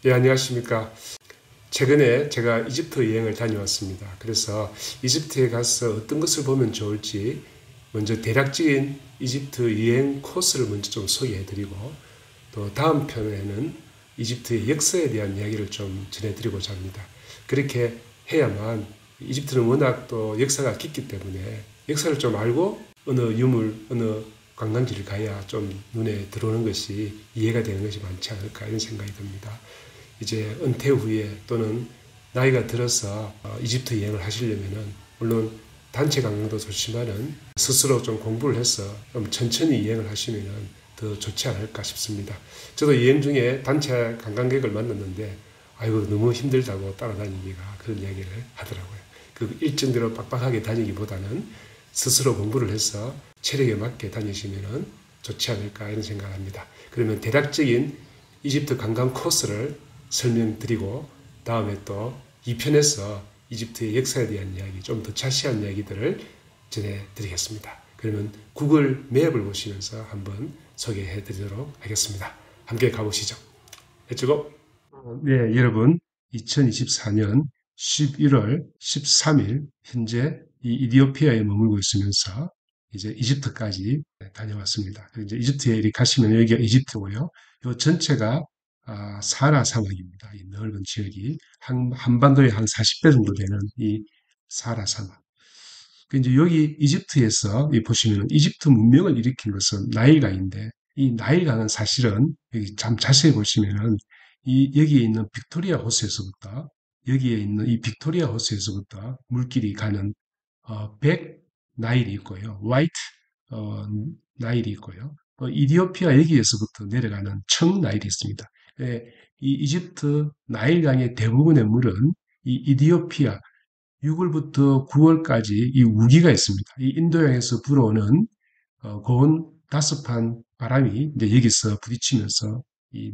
예, 안녕하십니까. 최근에 제가 이집트 여행을 다녀왔습니다. 그래서 이집트에 가서 어떤 것을 보면 좋을지 먼저 대략적인 이집트 여행 코스를 먼저 좀 소개해드리고 또 다음 편에는 이집트의 역사에 대한 이야기를 좀 전해드리고자 합니다. 그렇게 해야만 이집트는 워낙 또 역사가 깊기 때문에 역사를 좀 알고 어느 유물, 어느 관광지를 가야 좀 눈에 들어오는 것이 이해가 되는 것이 많지 않을까 이런 생각이 듭니다. 이제 은퇴 후에 또는 나이가 들어서 이집트 여행을 하시려면은 물론 단체 관광도 좋지만은 스스로 좀 공부를 해서 좀 천천히 여행을 하시면은 더 좋지 않을까 싶습니다. 저도 여행 중에 단체 관광객을 만났는데 아이고 너무 힘들다고 따라다니기가 그런 이야기를 하더라고요. 그 일정대로 빡빡하게 다니기보다는 스스로 공부를 해서 체력에 맞게 다니시면은 좋지 않을까 이런 생각을 합니다. 그러면 대략적인 이집트 관광 코스를 설명드리고 다음에 또 2편에서 이집트의 역사에 대한 이야기, 좀 더 자세한 이야기들을 전해드리겠습니다. 그러면 구글 맵을 보시면서 한번 소개해드리도록 하겠습니다. 함께 가보시죠. 해주고 네, 여러분 2024년 11월 13일 현재 이 이디오피아에 머물고 있으면서 이제 이집트까지 다녀왔습니다. 이제 이집트에 이렇게 가시면 여기가 이집트고요. 이 전체가 사하라 사막입니다. 이 넓은 지역이 한반도의 한 40배 정도 되는 이 사하라 사막. 이제 여기 이집트에서 보시면 이집트 문명을 일으킨 것은 나일강인데 이 나일강은 사실은 여기 참 자세히 보시면은 이 여기에 있는 빅토리아 호수에서부터 여기에 있는 이 빅토리아 호수에서부터 물길이 가는 백 나일이 있고요, 화이트 어, 나일이 있고요, 또 이디오피아 여기에서부터 내려가는 청 나일이 있습니다. 예, 이 이집트 나일강의 대부분의 물은 이 이디오피아 6월부터 9월까지 이 우기가 있습니다. 이 인도양에서 불어오는 고온 다습한 바람이 이제 여기서 부딪히면서 이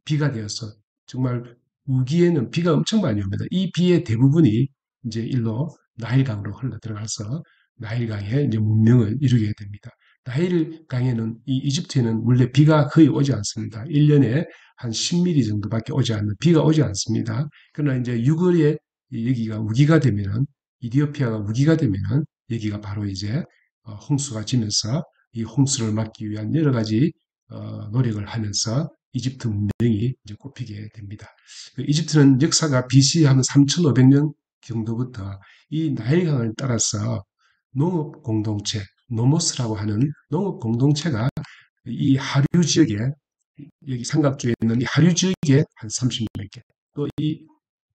비가 되어서 정말 우기에는 비가 엄청 많이 옵니다. 이 비의 대부분이 이제 일로 나일강으로 흘러 들어가서 나일강에 이제 문명을 이루게 됩니다. 나일강에는 이 이집트에는 원래 비가 거의 오지 않습니다. 1년에 한 10mm 정도밖에 오지 않는 비가 오지 않습니다. 그러나 이제 6월에 여기가 우기가 되면은 이디오피아가 우기가 되면은 여기가 바로 이제 홍수가 지면서 이 홍수를 막기 위한 여러 가지 노력을 하면서 이집트 문명이 이제 꼽히게 됩니다. 그 이집트는 역사가 BC 한 3,500년 정도부터 이 나일강을 따라서 농업 공동체, 노모스라고 하는 농업 공동체가 이 하류 지역에 여기 삼각주에 있는 이 하류 지역에 한 30몇 개, 또 이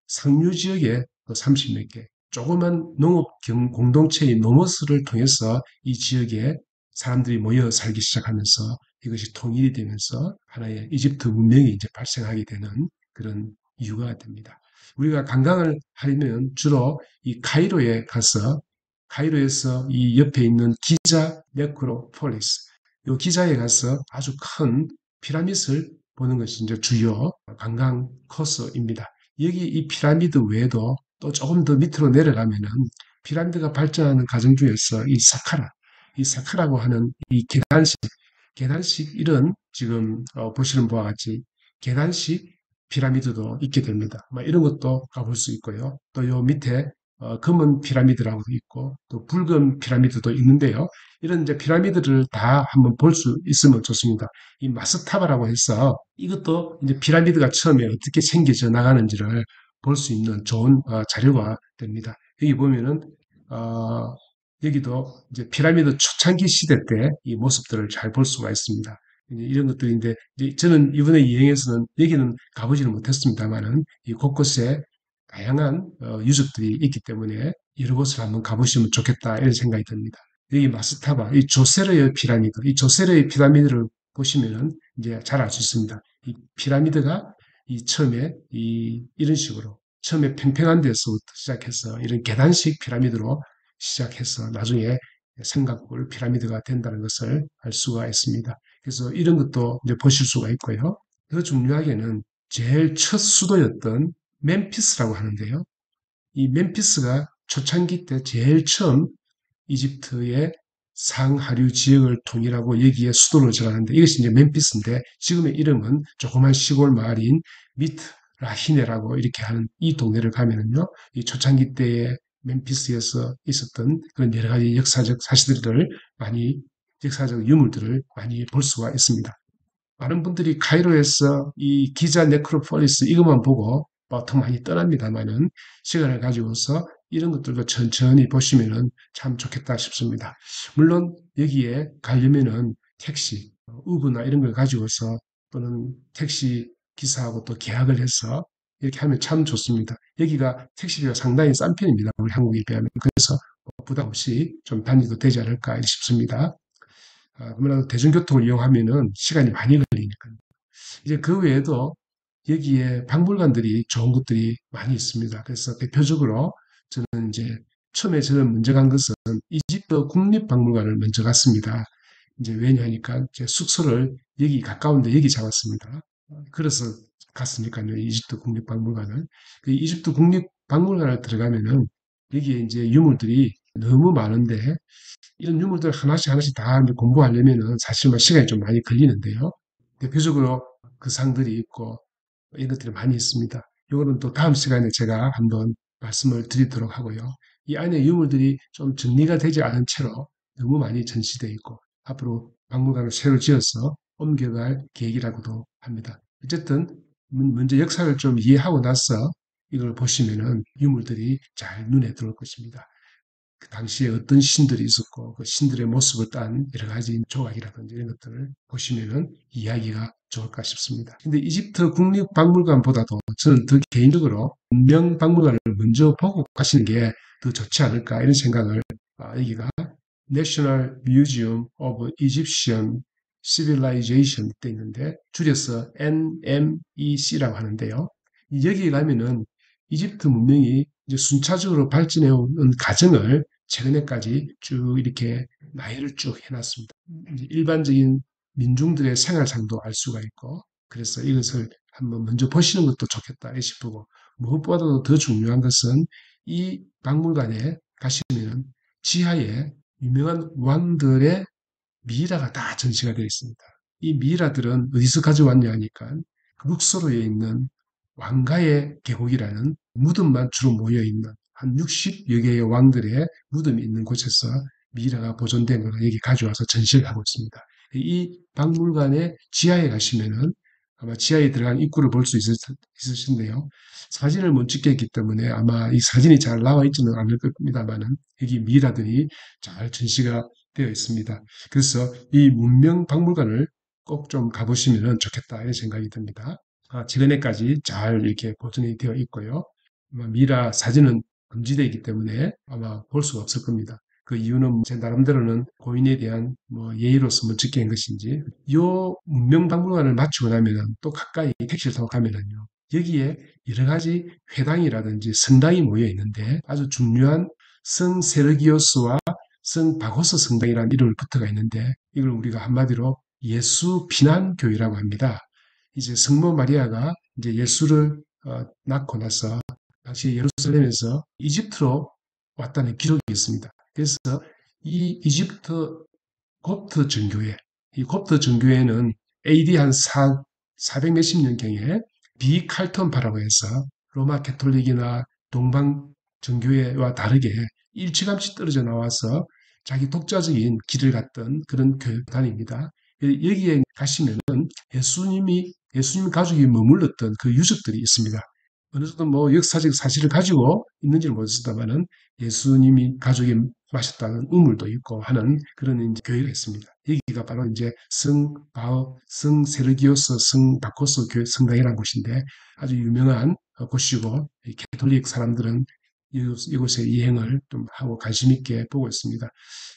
상류 지역에 또 30몇 개, 조그만 농업 공동체의 노모스를 통해서 이 지역에 사람들이 모여 살기 시작하면서 이것이 통일이 되면서 하나의 이집트 문명이 이제 발생하게 되는 그런 이유가 됩니다. 우리가 관광을 하려면 주로 이 카이로에 가서 카이로에서 이 옆에 있는 기자 네크로폴리스, 이 기자에 가서 아주 큰 피라밋을 보는 것이 이제 주요 관광 코스입니다. 여기 이 피라미드 외에도 또 조금 더 밑으로 내려가면은 피라미드가 발전하는 과정 중에서 이 사카라고 하는 이 계단식 이런 지금 보시는 바와 같이 계단식 피라미드도 있게 됩니다. 이런 것도 가볼 수 있고요. 또 요 밑에 검은 피라미드라고도 있고 또 붉은 피라미드도 있는데요. 이런 이제 피라미드를 다 한번 볼 수 있으면 좋습니다. 이 마스타바라고 해서 이것도 이제 피라미드가 처음에 어떻게 생겨져 나가는지를 볼 수 있는 좋은 자료가 됩니다. 여기 보면은 어, 여기도 이제 피라미드 초창기 시대 때 이 모습들을 잘 볼 수가 있습니다. 이런 것들인데 이제 저는 이번에 여행에서는 여기는 가보지는 못했습니다만은 이 곳곳에 다양한 유적들이 있기 때문에 여러 곳을 한번 가보시면 좋겠다 이런 생각이 듭니다. 여기 마스타바, 이 조세르의 피라미드, 이 조세르의 피라미드를 보시면은 이제 잘 알 수 있습니다. 이 피라미드가 이 처음에 이런 식으로 처음에 팽팽한 데서부터 시작해서 이런 계단식 피라미드로 시작해서 나중에 삼각골 피라미드가 된다는 것을 알 수가 있습니다. 그래서 이런 것도 이제 보실 수가 있고요. 더 중요하게는 제일 첫 수도였던 멤피스라고 하는데요. 이 멤피스가 초창기 때 제일 처음 이집트의 상하류 지역을 통일하고 여기에 수도를 정하는데 이것이 이제 멤피스인데 지금의 이름은 조그만 시골 마을인 라히네라고 이렇게 하는 이 동네를 가면은요, 이 초창기 때에 멤피스에서 있었던 그런 여러 가지 역사적 사실들을 많이, 역사적 유물들을 많이 볼 수가 있습니다. 많은 분들이 카이로에서 이 기자 네크로폴리스 이것만 보고 보통 많이 떠납니다만은 시간을 가지고서 이런 것들도 천천히 보시면은 참 좋겠다 싶습니다. 물론 여기에 가려면은 택시, 우버나 이런 걸 가지고서 또는 택시 기사하고 또 계약을 해서 이렇게 하면 참 좋습니다. 여기가 택시비가 상당히 싼 편입니다. 우리 한국에 비하면. 그래서 부담 없이 좀 다니도 되지 않을까 싶습니다. 아무래도 대중교통을 이용하면은 시간이 많이 걸리니까요. 이제 그 외에도 여기에 박물관들이 좋은 것들이 많이 있습니다. 그래서 대표적으로 저는 이제 처음에 저는 먼저 간 것은 이집트 국립박물관을 먼저 갔습니다. 이제 왜냐하니까 제 숙소를 여기 가까운데 여기 잡았습니다. 그래서 갔으니까요. 이집트 국립박물관을. 그 이집트 국립박물관을 들어가면은 여기에 이제 유물들이 너무 많은데 이런 유물들 하나씩 하나씩 다 공부하려면은 사실 시간이 좀 많이 걸리는데요. 대표적으로 그 상들이 있고 이런 것들이 많이 있습니다. 이거는 또 다음 시간에 제가 한번 말씀을 드리도록 하고요. 이 안에 유물들이 좀 정리가 되지 않은 채로 너무 많이 전시되어 있고 앞으로 박물관을 새로 지어서 옮겨갈 계획이라고도 합니다. 어쨌든 먼저 역사를 좀 이해하고 나서 이걸 보시면은 유물들이 잘 눈에 들어올 것입니다. 그 당시에 어떤 신들이 있었고 그 신들의 모습을 딴 여러 가지 조각이라든지 이런 것들을 보시면은 이야기가 좋을까 싶습니다. 근데 이집트 국립박물관보다도 저는 더 개인적으로 문명박물관을 먼저 보고 가시는 게 더 좋지 않을까 이런 생각을 여기가 National Museum of Egyptian Civilization 때 있는데 줄여서 NMEC라고 하는데요. 여기에 가면은 이집트 문명이 이제 순차적으로 발전해 오는 과정을 최근에까지 쭉 이렇게 나열을 쭉 해놨습니다. 일반적인 민중들의 생활상도 알 수가 있고, 그래서 이것을 한번 먼저 보시는 것도 좋겠다 싶고, 무엇보다도 더 중요한 것은 이 박물관에 가시면 지하에 유명한 왕들의 미이라가 다 전시가 되어 있습니다. 이 미이라들은 어디서 가져왔냐 하니까 룩소르에 있는 왕가의 계곡이라는 무덤만 주로 모여 있는 한 60여 개의 왕들의 무덤이 있는 곳에서 미이라가 보존된 걸 여기 가져와서 전시를 하고 있습니다. 이 박물관의 지하에 가시면은 아마 지하에 들어간 입구를 볼 수 있으신데요. 사진을 못 찍겠기 때문에 아마 이 사진이 잘 나와 있지는 않을 겁니다만은 여기 미이라들이 잘 전시가 되어 있습니다. 그래서 이 문명 박물관을 꼭 좀 가보시면 좋겠다 이런 생각이 듭니다. 최근에까지 잘 이렇게 보존이 되어 있고요. 아마 미라 사진은 금지되어 있기 때문에 아마 볼 수가 없을 겁니다. 그 이유는 제 나름대로는 고인에 대한 예의로서 못 찍게 한 것인지, 요 문명박물관을 마치고 나면은 또 가까이 택시를 타고 가면은요, 여기에 여러 가지 회당이라든지 성당이 모여 있는데 아주 중요한 성 세르기오스와 성 바고스 성당이라는 이름을 붙어가 있는데 이걸 우리가 한마디로 예수 피난교회라고 합니다. 이제 성모 마리아가 이제 예수를 낳고 나서 당시 예루살렘에서 이집트로 왔다는 기록이 있습니다. 그래서 이 이집트 곱트 정교회, 이 곱트 정교회는 AD 한 400 몇십 년경에 비칼턴파라고 해서 로마 캐톨릭이나 동방 정교회와 다르게 일찌감치 떨어져 나와서 자기 독자적인 길을 갔던 그런 교단입니다. 여기에 가시면은 예수님 가족이 머물렀던 그 유적들이 있습니다. 어느 정도 역사적 사실을 가지고 있는지는 모르겠습니다만은 예수님이 가족이 마셨다는 우물도 있고 하는 그런 이제 교회가 있습니다. 여기가 바로 이제 성 세르기오스 성 바코스 교회 성당이라는 곳인데 아주 유명한 곳이고 캐톨릭 사람들은 이곳의 이행을 좀 하고 관심 있게 보고 있습니다.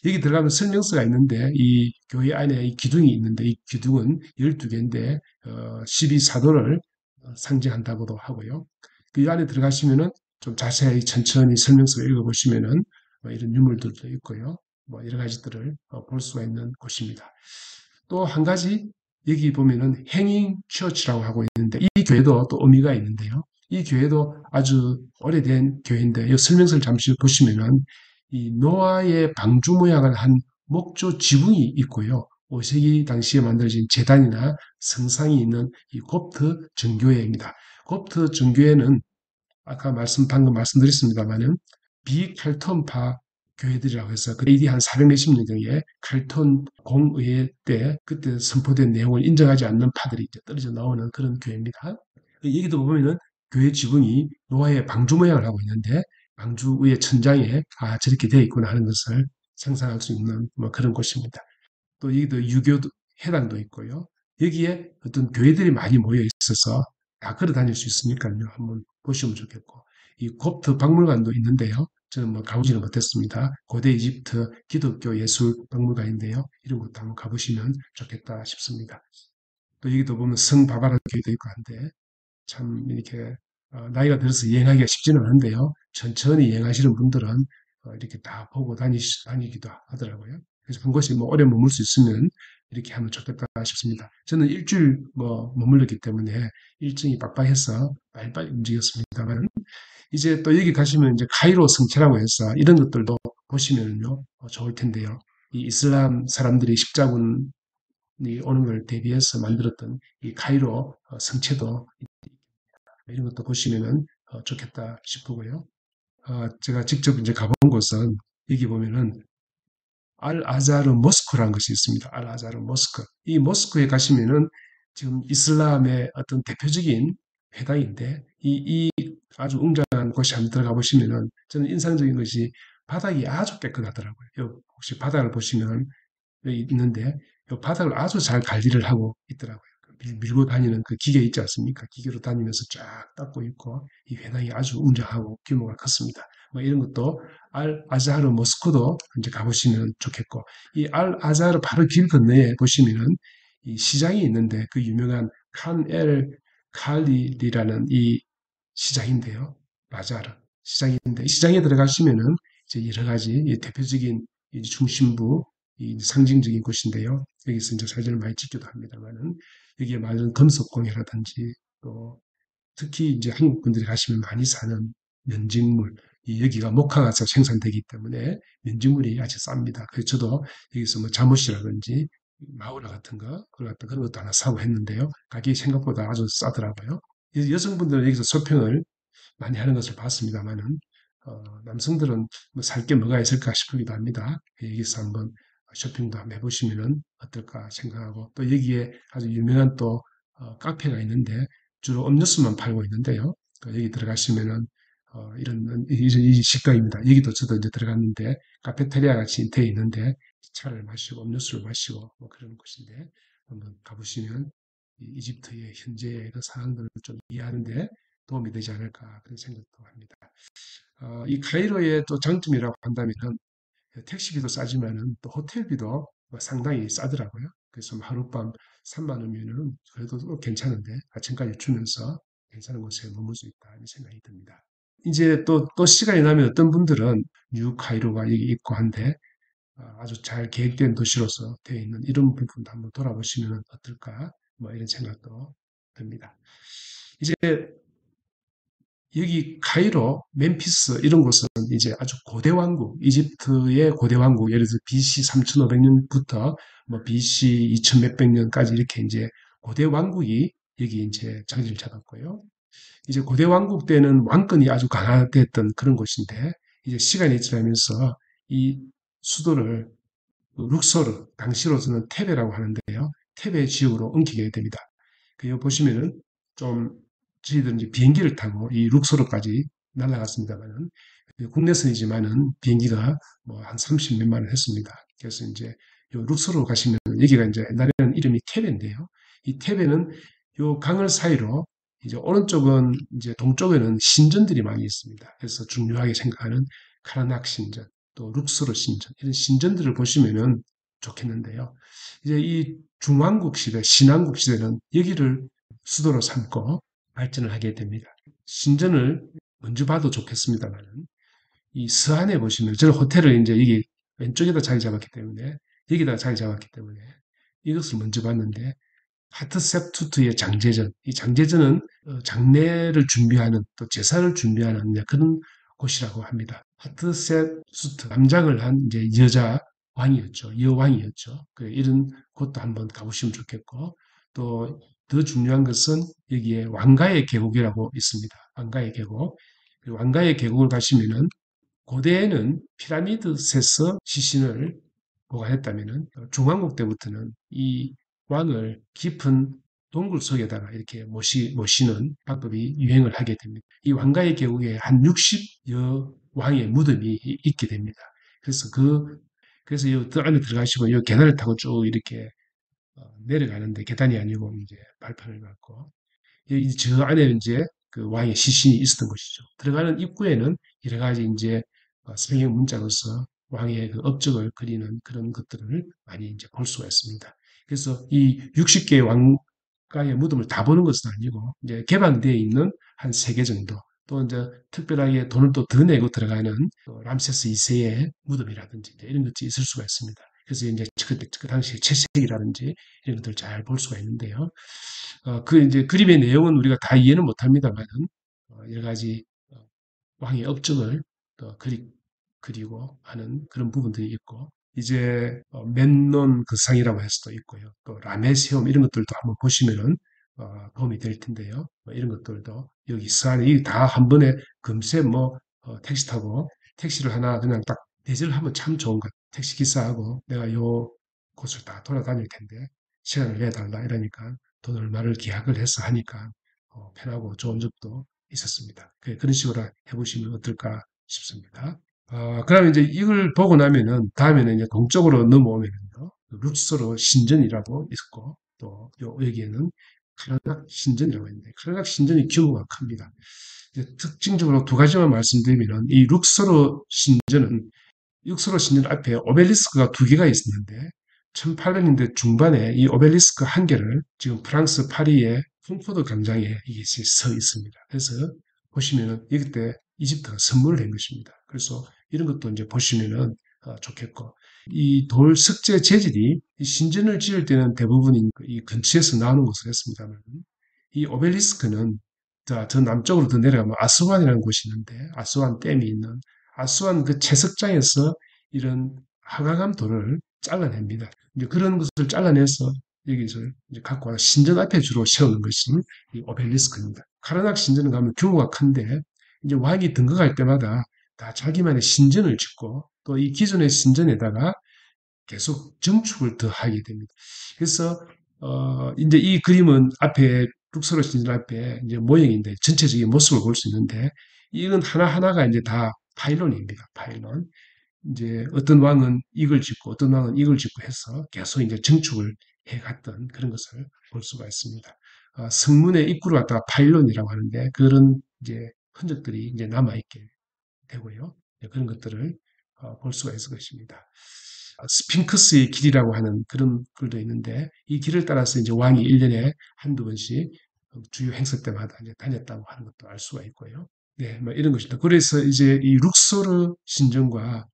여기 들어가면 설명서가 있는데 이 교회 안에 이 기둥이 있는데 이 기둥은 12개인데 12사도를 상징한다고도 하고요. 그 안에 들어가시면은 좀 자세히 천천히 설명서 읽어보시면은 이런 유물들도 있고요. 여러 가지들을 볼 수가 있는 곳입니다. 또 한 가지 여기 보면은 행잉 처치라고 하고 있는데 이 교회도 또 의미가 있는데요. 이 교회도 아주 오래된 교회인데 이 설명서를 잠시 보시면은 이 노아의 방주 모양을 한 목조 지붕이 있고요. 5세기 당시에 만들어진 제단이나 성상이 있는 이 곱트 정교회입니다. 곱트 정교회는 아까 방금 말씀드렸습니다만은 비칼톤파 교회들이라고 해서 그 AD 한 400몇십 년경에 칼톤 공의회 때 그때 선포된 내용을 인정하지 않는 파들이 이제 떨어져 나오는 그런 교회입니다. 여기도 보면은 교회 지붕이 노아의 방주 모양을 하고 있는데 방주 위에 천장에 저렇게 되어 있구나 하는 것을 상상할 수 있는 뭐 그런 곳입니다. 또 여기도 유교 회당도 있고요. 여기에 어떤 교회들이 많이 모여 있어서 다 걸어 다닐 수 있으니까요. 한번 보시면 좋겠고. 이 곱트 박물관도 있는데요. 저는 뭐 가보지는 못했습니다. 고대 이집트 기독교 예술 박물관인데요. 이런 것도 한번 가보시면 좋겠다 싶습니다. 또 여기도 보면 성 바바라 교회도 있고 한데 참 이렇게 나이가 들어서 여행하기가 쉽지는 않은데요. 천천히 여행하시는 분들은 이렇게 다 보고 다니기도 하더라고요. 그래서 한 곳에 뭐 오래 머물 수 있으면 이렇게 하면 좋겠다 싶습니다. 저는 일주일 뭐 머물렀기 때문에 일정이 빡빡해서 빨리빨리 움직였습니다만 이제 또 여기 가시면 이제 카이로 성체라고 해서 이런 것들도 보시면요 좋을 텐데요. 이 이슬람 사람들이 십자군이 오는 걸 대비해서 만들었던 이 카이로 성체도 이런 것도 보시면은 좋겠다 싶고요. 제가 직접 이제 가본 곳은 여기 보면은 알 아자르 모스크라는 것이 있습니다. 알 아자르 모스크. 이 모스크에 가시면은 지금 이슬람의 어떤 대표적인 회당인데 이 아주 웅장한 곳이 한번 들어가 보시면은 저는 인상적인 것이 바닥이 아주 깨끗하더라고요. 혹시 바닥을 보시면 여기 있는데 이 바닥을 아주 잘 관리를 하고 있더라고요. 밀고 다니는 그 기계 있지 않습니까? 기계로 다니면서 쫙 닦고 있고 이 회당이 아주 웅장하고 규모가 컸습니다. 뭐 이런 것도 알 아자르 모스크도 이제 가보시면 좋겠고 이 알 아자르 바로 길 건너에 보시면은 이 시장이 있는데 그 유명한 칸 엘 칼리라는 이 시장인데요. 바자르 시장인데 이 시장에 들어가시면은 이제 여러 가지 대표적인 이 중심부 이 상징적인 곳인데요. 여기서 이제 사진을 많이 찍기도 합니다만은 여기에 많은 금속공예라든지 또 특히 이제 한국 분들이 가시면 많이 사는 면직물 이 여기가 목화가서 생산되기 때문에 면직물이 아주 쌉니다. 그래서 저도 여기서 뭐 잠옷이라든지 마우라 같은 거 그런 것도 하나 사고 했는데요. 가격이 생각보다 아주 싸더라고요. 여성분들은 여기서 쇼핑을 많이 하는 것을 봤습니다만은 남성들은 뭐 살 게 뭐가 있을까 싶기도 합니다. 여기서 한번 쇼핑도 한번 해보시면 어떨까 생각하고 또 여기에 아주 유명한 또 카페가 있는데 주로 음료수만 팔고 있는데요. 여기 들어가시면은 이 식당입니다. 여기도 저도 이제 들어갔는데 카페테리아 같이 되어 있는데 차를 마시고 음료수를 마시고 뭐 그런 곳인데 한번 가보시면 이 이집트의 현재의 그 상황들을 좀 이해하는데 도움이 되지 않을까 그런 생각도 합니다. 이 카이로의 또 장점이라고 한다면은 택시비도 싸지만은 또 호텔비도 뭐 상당히 싸더라고요. 그래서 뭐 하룻밤 3만 원이면은 그래도 또 괜찮은데 아침까지 주면서 괜찮은 곳에 머물 수 있다 이런 생각이 듭니다. 이제 또 시간이 나면 어떤 분들은 뉴 카이로가 여기 있고 한데 아주 잘 계획된 도시로서 되어 있는 이런 부분도 한번 돌아보시면 어떨까 뭐 이런 생각도 듭니다. 이제 여기 카이로, 멤피스 이런 곳은 이제 아주 고대 왕국, 이집트의 고대 왕국, 예를 들어 BC 3500년부터 뭐 BC 2000 몇백 년까지 이렇게 이제 고대 왕국이 여기 이제 자리를 잡았고요. 이제 고대 왕국 때는 왕권이 아주 강화됐던 그런 곳인데 이제 시간이 지나면서 이 수도를 룩소르, 당시로서는 테베라고 하는데요. 테베 지역으로 옮기게 됩니다. 그 보시면은 좀 저희들은 이제 비행기를 타고 이 룩소르까지 날아갔습니다만은 국내선이지만은 비행기가 뭐 한 30 몇만 원 했습니다. 그래서 이제 요 룩소르 가시면 여기가 이제 옛날에는 이름이 테베인데요. 이 테베는 요 강을 사이로 이제 오른쪽은 이제 동쪽에는 신전들이 많이 있습니다. 그래서 중요하게 생각하는 카르낙 신전, 또 룩소르 신전 이런 신전들을 보시면은 좋겠는데요. 이제 이 중왕국 시대, 신왕국 시대는 여기를 수도로 삼고 발전을 하게 됩니다. 신전을 먼저 봐도 좋겠습니다만은 이 서안에 보시면 저는 호텔을 이제 여기 왼쪽에다 자리 잡았기 때문에 여기다 자리 잡았기 때문에 이것을 먼저 봤는데 하트셉투트의 장제전, 이 장제전은 장례를 준비하는 또 제사를 준비하는 그런 곳이라고 합니다. 하트셉투트 남장을 한 이제 여자 왕이었죠. 여왕이었죠. 이런 곳도 한번 가보시면 좋겠고, 또 더 중요한 것은 여기에 왕가의 계곡이라고 있습니다. 왕가의 계곡. 왕가의 계곡을 가시면은 고대에는 피라미드에서 시신을 보관했다면은 중왕국 때부터는 이 왕을 깊은 동굴 속에다가 이렇게 모시는 방법이 유행을 하게 됩니다. 이 왕가의 계곡에 한 60여 왕의 무덤이 있게 됩니다. 그래서 그래서 이 안에 들어가시면 이 계단을 타고 쭉 이렇게 내려가는데 계단이 아니고 이제 발판을 갖고 여기 저 안에 이제 그 왕의 시신이 있었던 것이죠. 들어가는 입구에는 여러 가지 이제 서양 문자로서 왕의 그 업적을 그리는 그런 것들을 많이 이제 볼 수가 있습니다. 그래서 이 60개의 왕가의 무덤을 다 보는 것은 아니고 이제 개방되어 있는 한 3개 정도 또 이제 특별하게 돈을 또 더 내고 들어가는 람세스 2세의 무덤이라든지 이런 것들이 있을 수가 있습니다. 그래서 이제 그 당시의 채색이라든지 이런 것들을 잘 볼 수가 있는데요. 그 이제 그림의 내용은 우리가 다 이해는 못합니다만은 여러 가지 왕의 업적을 또 그리고 하는 그런 부분들이 있고 이제 멘논 그 상이라고 해서 도 있고요. 또 라메세움 이런 것들도 한번 보시면은 도움이 될 텐데요. 이런 것들도 여기 서안에 다 한 번에 금세 택시 타고 택시를 하나 그냥 딱 대절을 하면 참 좋은 것. 택시 기사하고 내가 요 곳을 다 돌아다닐 텐데 시간을 내달라 이러니까 돈 얼마를 기약을 해서 하니까 편하고 좋은 점도 있었습니다. 그런 식으로 해보시면 어떨까 싶습니다. 그다음에 이제 이걸 보고 나면은 다음에는 이제 동쪽으로 넘어오면은요. 룩소르 신전이라고 있었고 또 여기에는 카르낙 신전이라고 있는데 카르낙 신전이 규모가 큽니다. 이제 특징적으로 두 가지만 말씀드리면은 이 룩소르 신전 앞에 오벨리스크가 두 개가 있었는데 1800년대 중반에 이 오벨리스크 한 개를 지금 프랑스 파리의 콩코드 광장에 이게 서 있습니다. 그래서 보시면은 이때 이집트가 선물을 한 것입니다. 그래서 이런 것도 이제 보시면은 좋겠고 이 돌 석재 재질이 이 신전을 지을 때는 대부분 이 근처에서 나오는 것을 했습니다만 이 오벨리스크는 저 남쪽으로 더 내려가면 아스완이라는 곳이 있는데 아스완 댐이 있는 아스완 그 채석장에서 이런 하강암 돌을 잘라냅니다. 이제 그런 것을 잘라내서 여기서 이제 갖고 와서 신전 앞에 주로 세우는 것이 이 오벨리스크입니다. 카르낙 신전은 가면 규모가 큰데 이제 왕이 등극할 때마다 다 자기만의 신전을 짓고 또 이 기존의 신전에다가 계속 증축을 더 하게 됩니다. 그래서 이제 이 그림은 앞에 룩소르 신전 앞에 이제 모형인데 전체적인 모습을 볼 수 있는데 이건 하나하나가 이제 다 파일론입니다. 파일론. 이제 어떤 왕은 이걸 짓고 어떤 왕은 이걸 짓고 해서 계속 이제 증축을 해갔던 그런 것을 볼 수가 있습니다. 성문의 입구를 갖다가 파일론이라고 하는데 그런 이제 흔적들이 이제 남아있게 되고요. 그런 것들을 볼 수가 있을 것입니다. 스핑크스의 길이라고 하는 그런 글도 있는데 이 길을 따라서 이제 왕이 1년에 한두 번씩 주요 행사 때마다 이제 다녔다고 하는 것도 알 수가 있고요. 네, 뭐 이런 것입니다. 그래서 이제 이 룩소르 신전과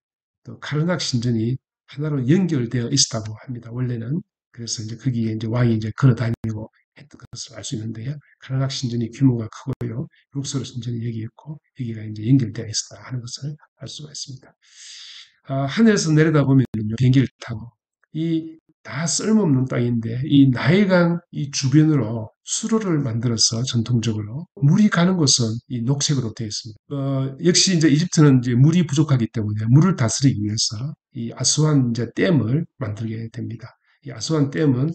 또 카르낙 신전이 하나로 연결되어 있었다고 합니다. 원래는 그래서 이제 거기에 이제 왕이 이제 걸어 다니고 했던 것을 알 수 있는데요. 카르낙 신전이 규모가 크고요. 룩소르 신전이 여기 있고 여기가 이제 연결되어 있었다 하는 것을 알 수가 있습니다. 하늘에서 내려다보면 비행기를 타고 이 다 쓸모없는 땅인데 이 나일강 이 주변으로 수로를 만들어서 전통적으로 물이 가는 곳은 이 녹색으로 되어 있습니다. 역시 이제 이집트는 이제 물이 부족하기 때문에 물을 다스리기 위해서 이 아스완 이제 댐을 만들게 됩니다. 이 아스완 댐은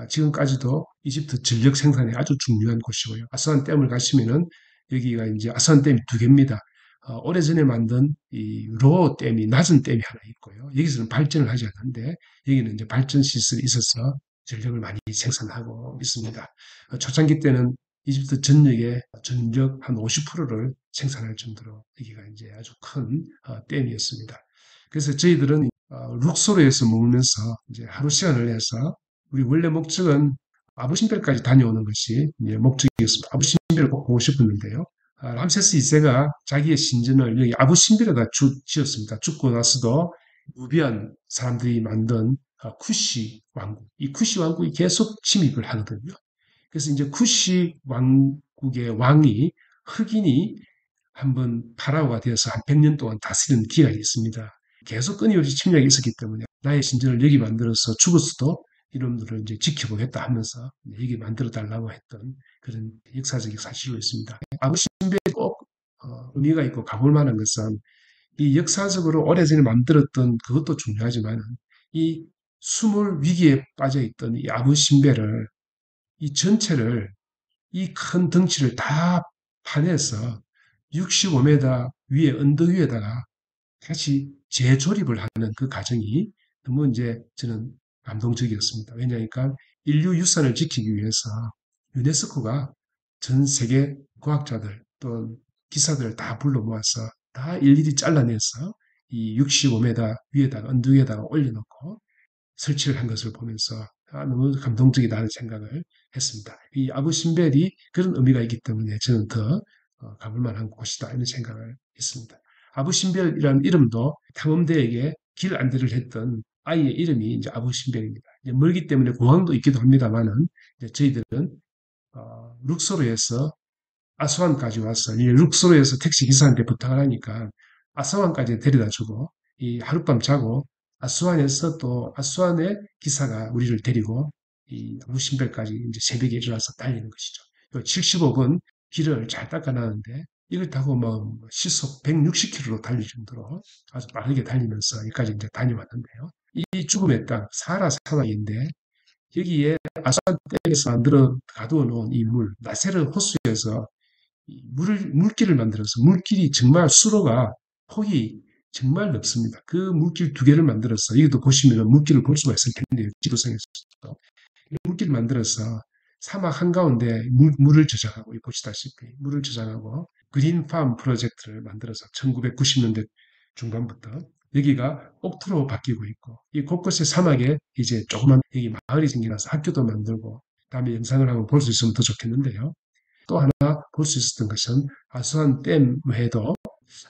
지금까지도 이집트 전력 생산에 아주 중요한 곳이고요. 아스완 댐을 가시면은 여기가 이제 아스완 댐이 두 개입니다. 오래전에 만든 이 로어 댐이 낮은 댐이 하나 있고요. 여기서는 발전을 하지 않는데 여기는 이제 발전 시설이 있어서 전력을 많이 생산하고 있습니다. 초창기 때는 이집트 전역의 전력 한 50%를 생산할 정도로 여기가 이제 아주 큰 댐이었습니다. 그래서 저희들은 룩소르에서 머물면서 이제 하루 시간을 내서 우리 원래 목적은 아부신벨까지 다녀오는 것이 이제 목적이었습니다. 아부신벨을 꼭 보고 싶었는데요. 람세스 2세가 자기의 신전을 여기 아부신벨에다 지었습니다. 죽고 나서도 누비안 사람들이 만든 쿠시 왕국. 이 쿠시 왕국이 계속 침입을 하거든요. 그래서 이제 쿠시 왕국의 왕이 흑인이 한번 파라오가 되어서 한 100년 동안 다스리는 기간이 있습니다. 계속 끊임없이 침략이 있었기 때문에 나의 신전을 여기 만들어서 죽었어도 이놈들을 이제 지켜보겠다 하면서 여기 만들어 달라고 했던 그런 역사적인 사실로 있습니다. 아부 신벨이 꼭 의미가 있고 가볼 만한 것은 이 역사적으로 오래전에 만들었던 그것도 중요하지만 이 수몰 위기에 빠져 있던 이 아부 신벨을 이 전체를 이 큰 덩치를 다 파내서 65m 위에 언덕 위에다가 다시 재조립을 하는 그 과정이 너무 이제 저는 감동적이었습니다. 왜냐하니까 인류 유산을 지키기 위해서 유네스코가 전 세계 과학자들 또 기사들을 다 불러 모아서 다 일일이 잘라내서 이 65m 위에다가 언덕 위에다가 올려놓고 설치를 한 것을 보면서 너무 감동적이다는 생각을 했습니다. 이 아부 신벨이 그런 의미가 있기 때문에 저는 더 가볼 만한 곳이다 이런 생각을 했습니다. 아부 신벨이라는 이름도 탐험대에게 길 안내를 했던 아이의 이름이 이제 아부 신벨입니다. 멀기 때문에 공항도 있기도 합니다만은 저희들은 룩소르에서 아스완까지 와서 이 룩소르에서 택시 기사한테 부탁을 하니까 아스완까지 데려다 주고 이 하룻밤 자고 아스완에서 또 아스완의 기사가 우리를 데리고 이 무신벨까지 이제 새벽에 일어나서 달리는 것이죠. 75분 길을 잘 닦아놨는데 이걸 타고 뭐 시속 160km로 달릴 정도로 아주 빠르게 달리면서 여기까지 이제 다녀왔는데요. 이 죽음의 땅 사하라 사막인데 여기에 아스완 댐에서 만들어 가두어 놓은 이 물, 나세르 호수에서 물길을 만들어서 물길이 정말 수로가 폭이 정말 넓습니다. 그 물길 두 개를 만들어서 여기도 보시면 물길을 볼 수가 있을 텐데요. 지도상에서도 물길을 만들어서 사막 한가운데 물을 저장하고 보시다시피 물을 저장하고 그린팜 프로젝트를 만들어서 1990년대 중반부터 여기가 옥토로 바뀌고 있고 이 곳곳에 사막에 이제 조그만 여기 마을이 생겨나서 학교도 만들고 다음에 영상을 한번 볼 수 있으면 더 좋겠는데요. 또 하나 볼 수 있었던 것은 아스완 댐 외에도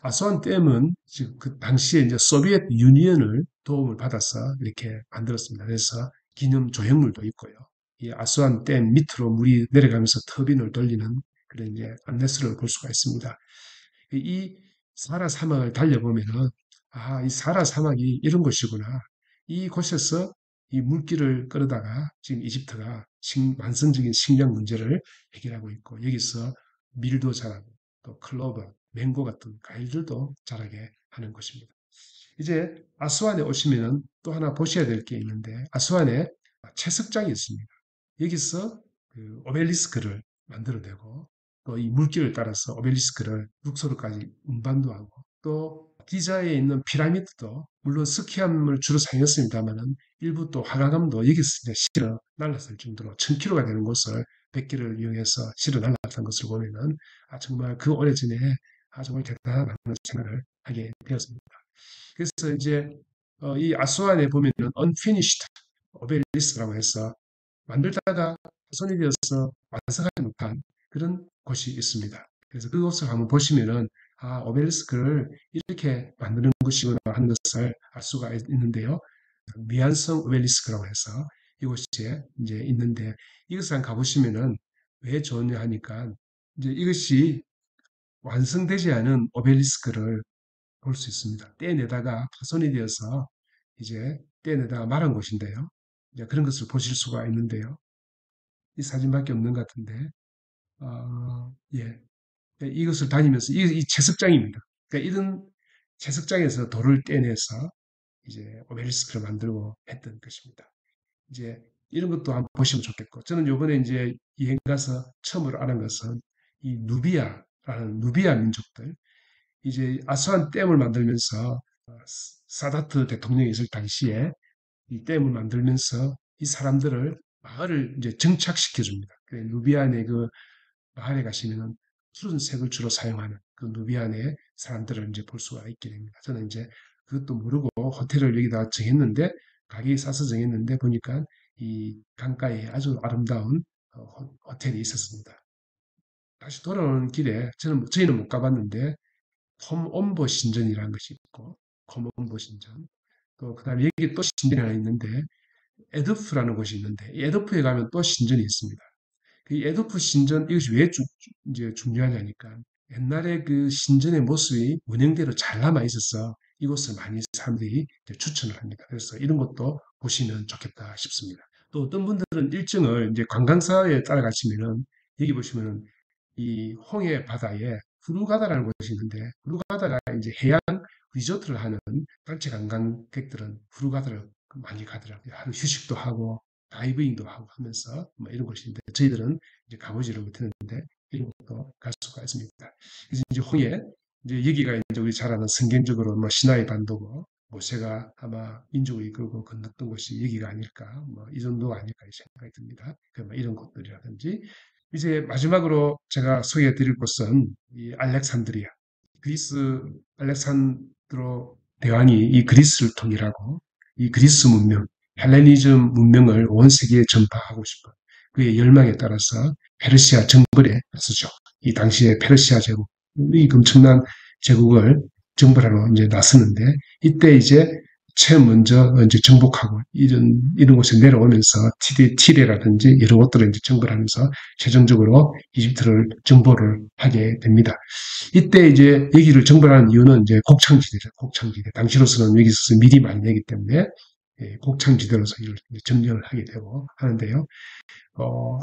아스완 댐은 지금 그 당시에 이제 소비에트 유니언을 도움을 받아서 이렇게 만들었습니다. 그래서 기념 조형물도 있고요. 이 아스완 댐 밑으로 물이 내려가면서 터빈을 돌리는 그런 이제 안내서를 볼 수가 있습니다. 이 사하라 사막을 달려보면은 이 사하라 사막이 이런 곳이구나. 이 곳에서 이 물길을 끌어다가 지금 이집트가 만성적인 식량 문제를 해결하고 있고 여기서 밀도 자라고 또 클로버, 맹고 같은 과일들도 자라게 하는 곳입니다. 이제 아스완에 오시면 또 하나 보셔야 될 게 있는데 아스완에 채석장이 있습니다. 여기서 그 오벨리스크를 만들어내고 또 이 물길을 따라서 오벨리스크를 룩소르까지 운반도 하고 또 기자에 있는 피라미드도 물론 스키함을 주로 사용했습니다만은 일부 또 화강암도 여기서 이제 실어 날랐을 정도로 1000km가 되는 곳을 100기를 이용해서 실어 날랐던 것을 보면은 정말 그 오래전에 정말 대단하다는 생각을 하게 되었습니다. 그래서 이제 이 아스완에 보면은 unfinished obelis크라고 해서 만들다가 손이 되어서 완성하지 못한 그런 곳이 있습니다. 그래서 그곳을 한번 보시면은 오벨리스크를 이렇게 만드는 것이구나 하는 것을 알 수가 있는데요. 미안성 오벨리스크라고 해서 이곳에 이제 있는데 이것을 한번 가보시면은 왜 좋냐 하니까 이제 이것이 완성되지 않은 오벨리스크를 볼 수 있습니다. 떼내다가 파손이 되어서 이제 떼내다가 말한 곳인데요. 이제 그런 것을 보실 수가 있는데요. 이 사진밖에 없는 것 같은데, 예. 이것을 다니면서, 이 채석장입니다. 그러니까 이런 채석장에서 돌을 떼내서 이제 오벨리스크를 만들고 했던 것입니다. 이제 이런 것도 한번 보시면 좋겠고, 저는 요번에 이제 여행 가서 처음으로 알은 것은 이 누비아라는 누비아 민족들, 이제 아스완 댐을 만들면서 사다트 대통령이 있을 당시에 이 댐을 만들면서 이 사람들을 마을을 이제 정착시켜 줍니다. 누비안의 그 마을에 가시면은 푸른색을 주로 사용하는 그 누비안의 사람들을 이제 볼 수가 있게 됩니다. 저는 이제 그것도 모르고 호텔을 여기다 정했는데 가격이 싸서 정했는데 보니까 이 강가에 아주 아름다운 호텔이 있었습니다. 다시 돌아오는 길에 저희는 못 가봤는데 홈온보 신전이라는 것이 있고 홈온보 신전 또 그다음에 여기 또 신전이 하나 있는데 에드프라는 곳이 있는데 이 에드프에 가면 또 신전이 있습니다. 그 에드프 신전 이것이 왜 이제 중요하냐니까 옛날에 그 신전의 모습이 원형대로 잘 남아 있어서 이곳을 많이 사람들이 추천을 합니다. 그래서 이런 것도 보시면 좋겠다 싶습니다. 또 어떤 분들은 일정을 이제 관광사에 따라가시면은 여기 보시면은 이 홍해 바다에 후루가다라는 곳이 있는데 후루가다가 이제 해양 리조트를 하는 단체 관광객들은 후루가다를 많이 가더라고요. 하루 휴식도 하고 다이빙도 하고 하면서 뭐 이런 곳인데 저희들은 이제 가보지를 못했는데 이런 것도 갈 수가 있습니다. 그래서 이제 홍해 이제 여기가 이제 우리 잘 아는 성경적으로 뭐 시나이 반도고 모세가 아마 민족을 이끌고 건넜던 곳이 여기가 아닐까 뭐 이 정도가 아닐까 생각이 듭니다. 뭐 이런 곳들이라든지 이제 마지막으로 제가 소개해 드릴 곳은 이 알렉산드리아. 그리스 알렉산드로 대왕이 이 그리스를 통일하고 이 그리스 문명, 헬레니즘 문명을 온 세계에 전파하고 싶은 그의 열망에 따라서 페르시아 정벌에 나서죠. 이 당시에 페르시아 제국, 이 엄청난 제국을 정벌하러 이제 나서는데 이때 이제 제일 먼저 이제 정복하고 이런 곳에 내려오면서 티레라든지 여러 곳들을 이제 정벌하면서 최종적으로 이집트를 정복을 하게 됩니다. 이때 이제 여기를 정벌하는 이유는 이제 곡창지대죠. 곡창지대. 당시로서는 여기서 미리 많이 내기 때문에 곡창지대로서 이를 점령을 하게 되고 하는데요.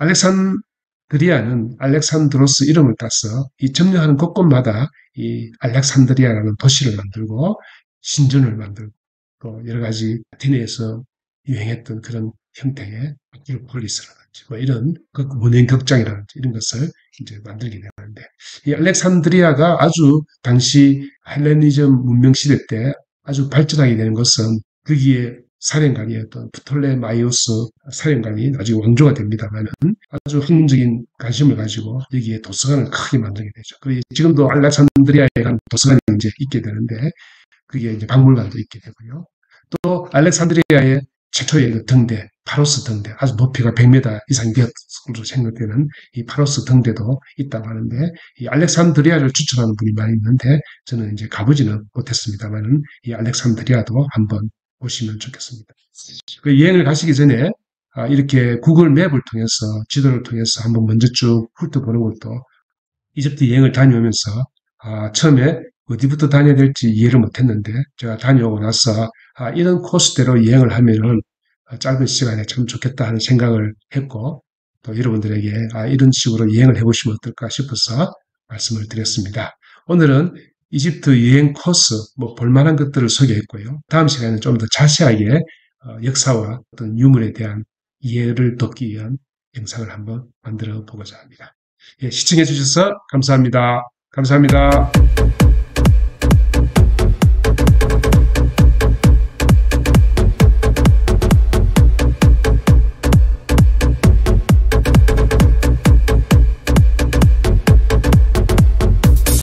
알렉산드리아는 알렉산드로스 이름을 따서 이 점령하는 곳곳마다 이 알렉산드리아라는 도시를 만들고 신전을 만들고 또 여러 가지 아테네에서 유행했던 그런 형태의 아크로폴리스라든지 뭐 이런 문행 극장이라든지 이런 것을 이제 만들게 되는데 이 알렉산드리아가 아주 당시 헬레니즘 문명 시대 때 아주 발전하게 되는 것은 거기에 사령관이었던 프톨레마이오스 사령관이 나중에 왕조가 됩니다만 아주 학문적인 관심을 가지고 여기에 도서관을 크게 만들게 되죠. 그리고 지금도 알렉산드리아에 간 도서관이 이제 있게 되는데 그게 이제 박물관도 있게 되고요. 또 알렉산드리아의 최초의 그 등대, 파로스 등대, 아주 높이가 100m 이상이 되었으로 생각되는 이 파로스 등대도 있다고 하는데 이 알렉산드리아를 추천하는 분이 많이 있는데 저는 이제 가보지는 못했습니다만은 이 알렉산드리아도 한번 보시면 좋겠습니다. 그 여행을 가시기 전에 이렇게 구글 맵을 통해서 지도를 통해서 한번 먼저 쭉 훑어보는 것도 이집트 여행을 다녀오면서 처음에 어디부터 다녀야 될지 이해를 못했는데 제가 다녀오고 나서 이런 코스대로 여행을 하면은 짧은 시간에 참 좋겠다 하는 생각을 했고 또 여러분들에게 이런 식으로 여행을 해보시면 어떨까 싶어서 말씀을 드렸습니다. 오늘은 이집트 여행 코스 뭐 볼만한 것들을 소개했고요. 다음 시간에는 좀 더 자세하게 역사와 어떤 유물에 대한 이해를 돕기 위한 영상을 한번 만들어 보고자 합니다. 예, 시청해 주셔서 감사합니다. 감사합니다.